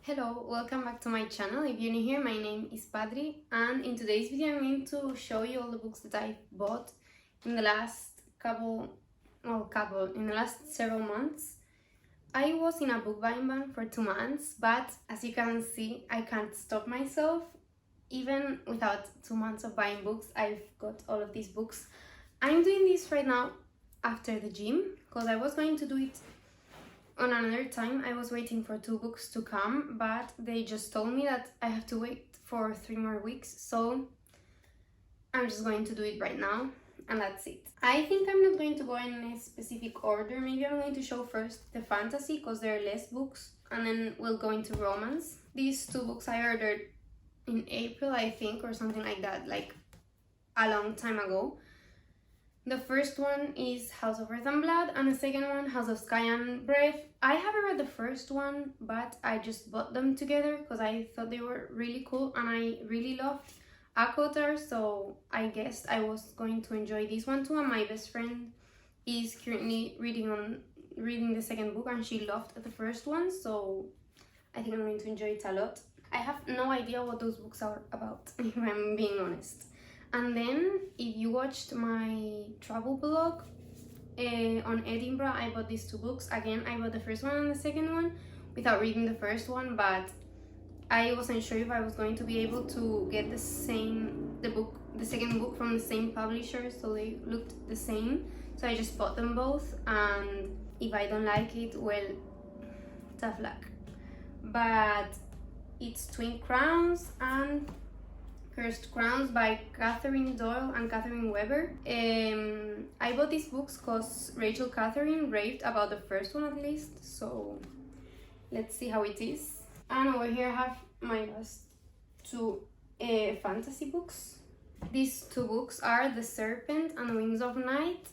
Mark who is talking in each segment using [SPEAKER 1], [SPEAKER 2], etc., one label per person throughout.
[SPEAKER 1] Hello, welcome back to my channel. If you're new here, my name is Padri, and in today's video I'm going to show you all the books that I bought in the last in the last several months. I was in a book buying ban for 2 months, but as you can see, I can't stop myself. Even without 2 months of buying books, I've got all of these books. I'm doing this right now after the gym, because I was going to do it on another time. I was waiting for 2 books to come, but they just told me that I have to wait for 3 more weeks, so I'm just going to do it right now, and that's it. I think I'm not going to go in a specific order. Maybe I'm going to show first the fantasy, because there are less books, and then we'll go into romance. These 2 books I ordered in April, I think, or something like that, like a long time ago. The first one is House of Earth and Blood, and the second one, House of Sky and Breath. I haven't read the first one, but I just bought them together because I thought they were really cool, and I really loved Akotar, so I guessed I was going to enjoy this one too. And my best friend is currently reading the second book, and she loved the first one, so I think I'm going to enjoy it a lot. I have no idea what those books are about, if I'm being honest. And then, if you watched my travel blog on Edinburgh, I bought these 2 books. Again, I bought the first one and the second one without reading the first one, but I wasn't sure if I was going to be able to get the second book from the same publisher, so they looked the same. So I just bought them both, and if I don't like it, well, tough luck. But it's Twin Crowns and Cursed Crowns by Catherine Doyle and Catherine Weber. I bought these books because Rachel Catherine raved about the first one at least, so let's see how it is. And over here I have my last 2 fantasy books. These 2 books are The Serpent and Wings of Night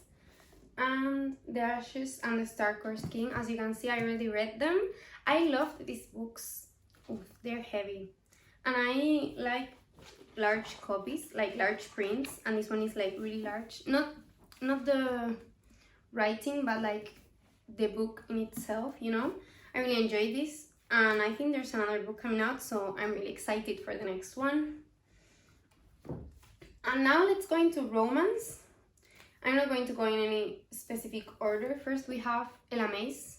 [SPEAKER 1] and The Ashes and the Star-Cursed King. As you can see, I already read them. I loved these books. Oof, they're heavy, and I like large copies, like large prints, and this one is like really large, not the writing, but like the book in itself, you know. I really enjoyed this, and I think there's another book coming out, so I'm really excited for the next one. And now let's go into romance. I'm not going to go in any specific order. First we have Maas,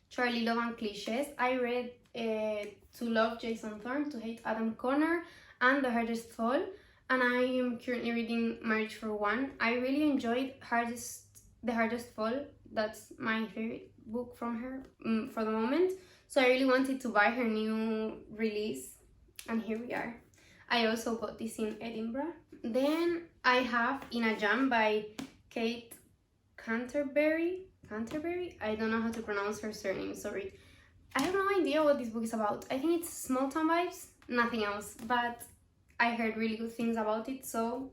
[SPEAKER 1] Charlie Love and Clichés. I read To Love Jason Thorne, To Hate Adam Connor, and The Hardest Fall, and I am currently reading Marriage for One. I really enjoyed The Hardest Fall. That's my favorite book from her for the moment, so I really wanted to buy her new release, and here we are. I also got this in Edinburgh. Then I have In a Jam by Kate Canterbury. I don't know how to pronounce her surname, sorry. I have no idea what this book is about. I think it's small town vibes, nothing else, but I heard really good things about it, so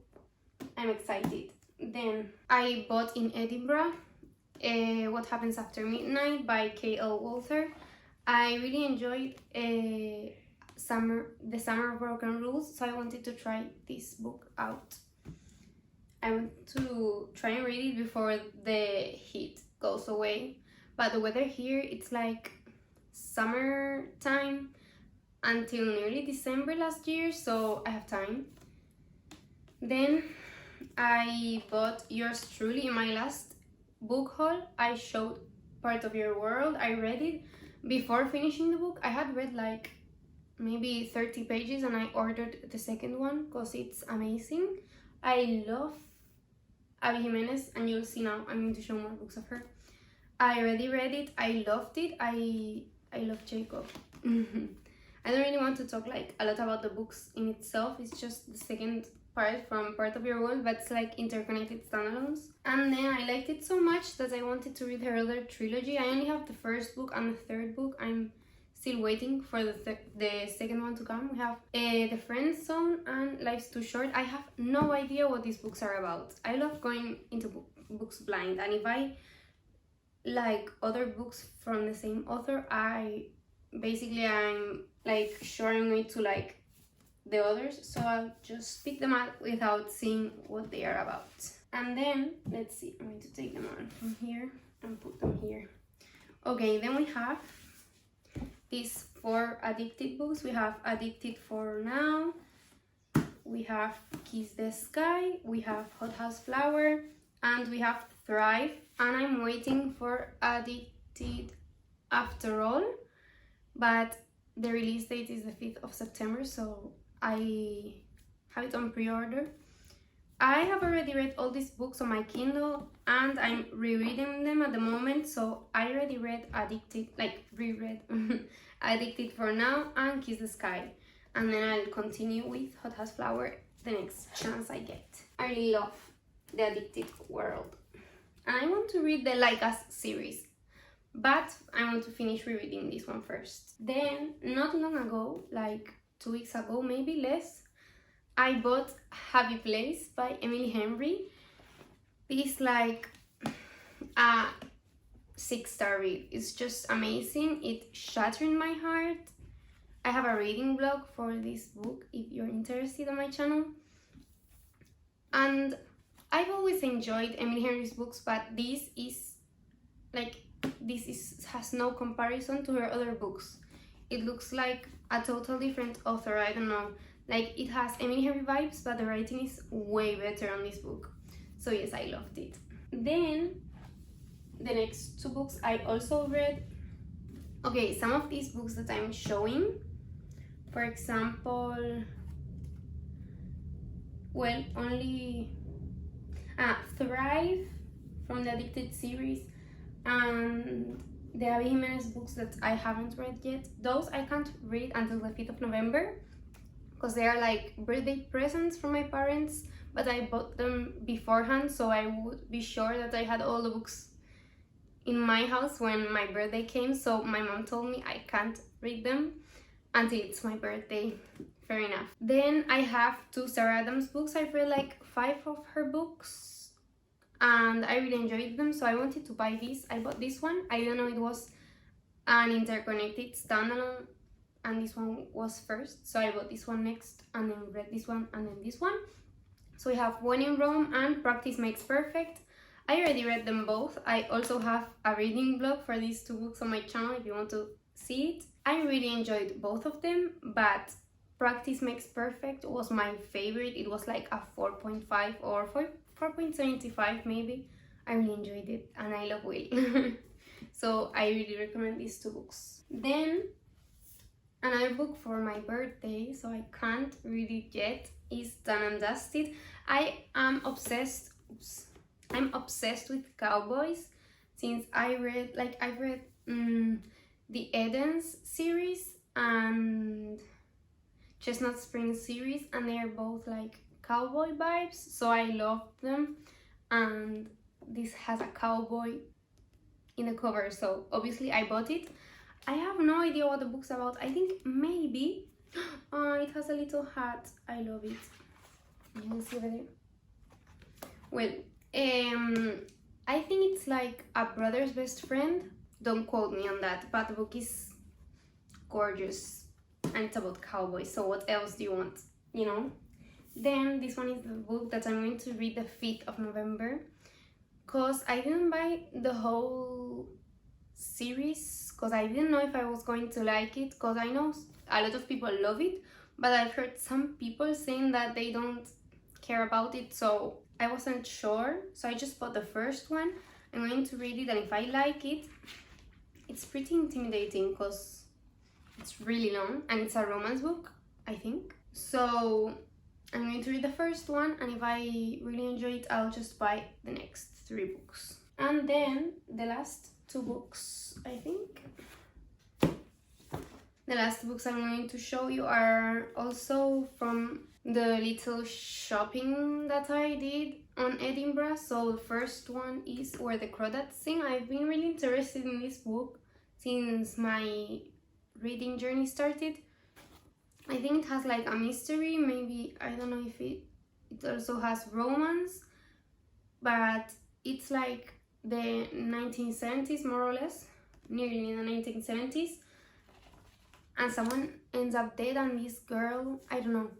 [SPEAKER 1] I'm excited. Then I bought in Edinburgh What Happens After Midnight by K.L. Walther. I really enjoyed The Summer of Broken Rules, so I wanted to try this book out. I want to try and read it before the heat goes away, but the weather here, it's like summertime until nearly December last year, so I have time. Then I bought Yours Truly in my last book haul. I showed Part of Your World. I read it before finishing the book. I had read like maybe 30 pages, and I ordered the second one because it's amazing. I love Jimenez, and you'll see now I'm going to show more books of her. I already read it. I loved it. I love Jacob. I don't really want to talk like a lot about the books in itself. It's just the second part from Part of Your World, but it's like interconnected standalones. And then I liked it so much that I wanted to read her other trilogy. I only have the first book and the third book. I'm still waiting for the second one to come. We have The Friend Zone and Life's Too Short. I have no idea what these books are about. I love going into books blind, and if I like other books from the same author, I'm like sure I'm going to like the others, so I'll just pick them up without seeing what they are about. And then let's see, I'm going to take them on from here and put them here. Okay, then we have this 4 addicted books. We have Addicted for Now, we have Kiss the Sky, we have Hot House Flower, and we have Thrive. And I'm waiting for Addicted After All, but the release date is the 5th of September, so I have it on pre-order. I have already read all these books on my Kindle and I'm rereading them at the moment, so I already read reread Addicted for Now and Kiss the Sky, and then I'll continue with Hot House Flower the next chance I get. I really love the Addicted world and I want to read the Like Us series, but I want to finish rereading this one first. Then, not long ago, like 2 weeks ago, maybe less, I bought Happy Place by Emily Henry. It's like a 6-star read. It's just amazing. It shattered my heart. I have a reading blog for this book if you're interested on my channel. And I've always enjoyed Emily Henry's books, but this has no comparison to her other books. It looks like a total different author, I don't know. Like, it has Emily Henry vibes, but the writing is way better on this book. So yes, I loved it. Then, the next 2 books I also read. Okay, some of these books that I'm showing, for example, well, only Thrive from the Addicted series and the Abby Jimenez books that I haven't read yet. Those I can't read until the 5th of November because they are like birthday presents from my parents, but I bought them beforehand so I would be sure that I had all the books in my house when my birthday came. So my mom told me I can't read them until it's my birthday. Fair enough. Then I have 2 Sarah Adams books. I've read like 5 of her books and I really enjoyed them, so I wanted to buy this. I bought this one. I didn't know it was an interconnected standalone and this one was first, so I bought this one next and then read this one and then this one. So we have When in Rome and Practice Makes Perfect. I already read them both. I also have a reading blog for these 2 books on my channel if you want to see it. I really enjoyed both of them, but Practice Makes Perfect was my favorite. It was like a 4.5 or 4.75 maybe. I really enjoyed it and I love Will. So I really recommend these 2 books. Then another book for my birthday, so I can't read it yet, is Done and Dusted. I'm obsessed with cowboys since I've read the Edens series and Chestnut Springs series, and they are both like cowboy vibes, so I love them. And this has a cowboy in the cover, so obviously I bought it. I have no idea what the book's about. I think maybe it has a little hat. I love it. You can see over there. Well, I think it's like a brother's best friend. Don't quote me on that, but the book is gorgeous and it's about cowboys, so what else do you want, you know? Then this one is the book that I'm going to read the 5th of November because I didn't buy the whole series because I didn't know if I was going to like it, because I know a lot of people love it, but I've heard some people saying that they don't care about it, so I wasn't sure, so I just bought the first one. I'm going to read it, and if I like it, it's pretty intimidating because it's really long and it's a romance book, I think. So I'm going to read the first one, and if I really enjoy it, I'll just buy the next 3 books. And then the last 2 books, I think. The last books I'm going to show you are also from the little shopping that I did on Edinburgh. So the first one is Where the Crawdads Sing. I've been really interested in this book since my reading journey started. I think it has like a mystery, maybe, I don't know if it also has romance, but it's like the 1970s more or less, nearly in the 1970s, and someone ends up dead and this girl, I don't know.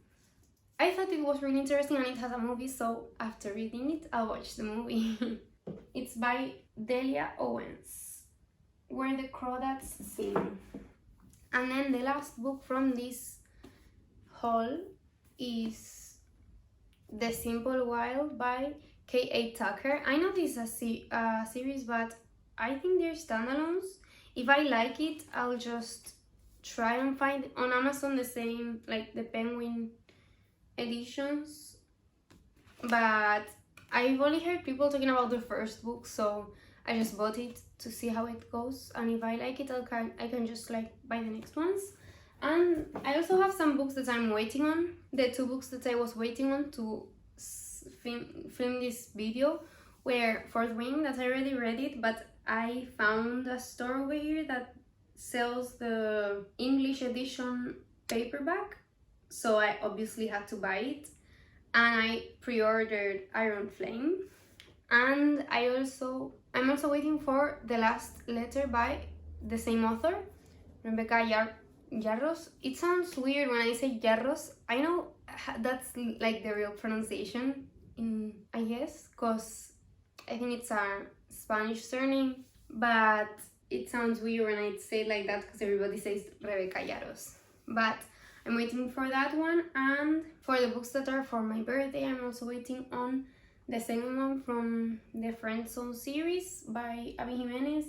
[SPEAKER 1] I thought it was really interesting and it has a movie, so after reading it, I'll watch the movie. It's by Delia Owens, Where the Crawdads Sing. And then the last book from this haul is The Simple Wild by K.A. Tucker. I know this is a series, but I think they're standalones. If I like it, I'll just try and find on Amazon the same, like the Penguin editions. But I've only heard people talking about the first book, so I just bought it to see how it goes, and if I like it, I can just like buy the next ones. And I also have some books that I'm waiting on. The 2 books that I was waiting on to film this video were Fourth Wing, that I already read it, but I found a store over here that sells the English edition paperback, so I obviously had to buy it. And I pre-ordered Iron Flame. And I'm also waiting for The Last Letter by the same author, Rebecca Yarros. It sounds weird when I say Yarros. I know that's like the real pronunciation, I guess, because I think it's a Spanish surname, but it sounds weird when I say it like that because everybody says Rebecca Yarros. But I'm waiting for that one, and for the books that are for my birthday, I'm also waiting on the second one from the Friend Zone series by Jimenez,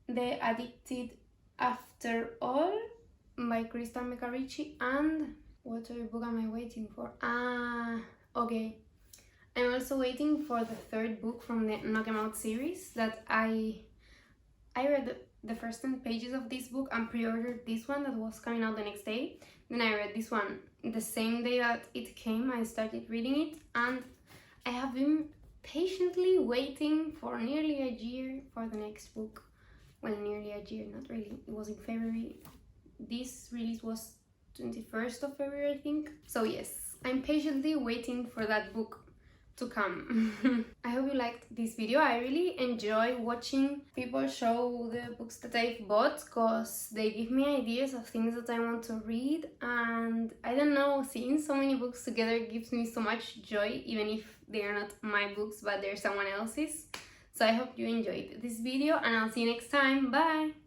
[SPEAKER 1] The Addicted After All by Carissa, and what other book am I waiting for? Okay. I'm also waiting for the 3rd book from the Knock 'Em Out series that I read the first 10 pages of this book and pre-ordered this one that was coming out the next day. Then I read this one the same day that it came. I started reading it, and I have been patiently waiting for nearly a year for the next book. Well, nearly a year, not really. It was in February. This release was 21st of February, I think. So yes, I'm patiently waiting for that book to come. I hope you liked this video. I really enjoy watching people show the books that I've bought because they give me ideas of things that I want to read, and I don't know, seeing so many books together gives me so much joy, even if they are not my books but they're someone else's. So I hope you enjoyed this video, and I'll see you next time. Bye!